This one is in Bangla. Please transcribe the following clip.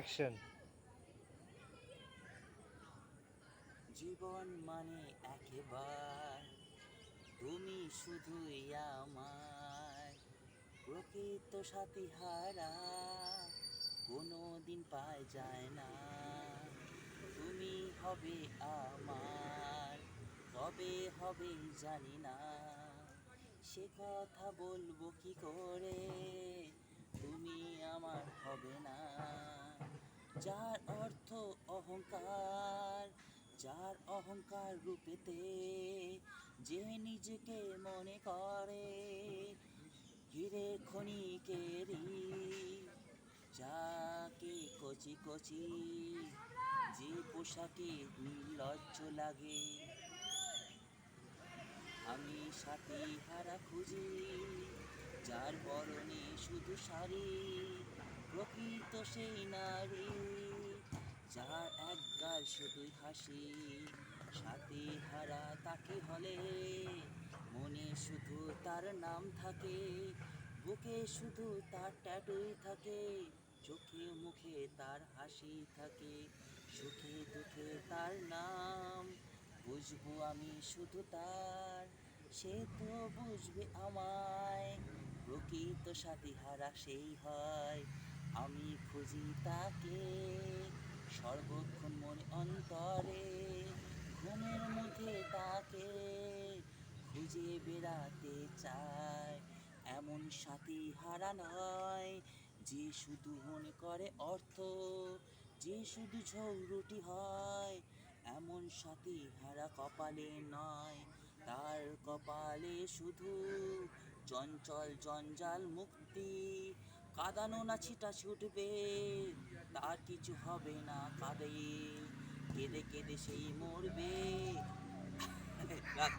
অ্যাকশন। জীবন মানে একেবার তুমি শুধুই আমার প্রকৃত সাথী হারা কোনো দিন পায় যায় না। তুমি হবে আমার, কবে হবে জানি না, সে কথা বলবো কি করে, তুমি আমার হবে না। যার অর্থ অহংকার, যার অহংকার রূপেতে, যে নিজেকে মনে করে হীরে ক্ষণিকেরই, যাকে কচি কচি যে পোশাকে নির্লজ্জ লাগে, আমি সাথী হারা খুঁজি, যার পরনে শুধু শাড়ি, প্রকৃত সেই নারী, যার একগাল শুধুই হাসি। সাথী হারা তাকে হলে মনে শুধু তার নাম থাকে, বুকে শুধু তার ট্যাটুই থাকে, চোখে মুখে তার হাসি থাকে, সুখে দুঃখে তার নাম বুঝবো আমি শুধু তার, সে তো বুঝবে আমায়, প্রকৃত সাথী হারা সেই হয়। আমি খুঁজি তাকে সর্বক্ষণ মনে অন্তরে, ঘুমের মধ্যে তাকে খুঁজে বেড়াতে চায়। এমন সাথী হারা নয় যে শুধু মনে করে অর্থ, যে শুধু ঝগড়ুটি হয়, এমন সাথী হারা কপালে নয়, তার কপালে শুধু চঞ্চল জঞ্জাল মুক্তি, কাঁদানো না ছিটা ছুটবে, তার কিছু হবে না কাঁদে, কেঁদে কেঁদে সেই মরবে। রাখ।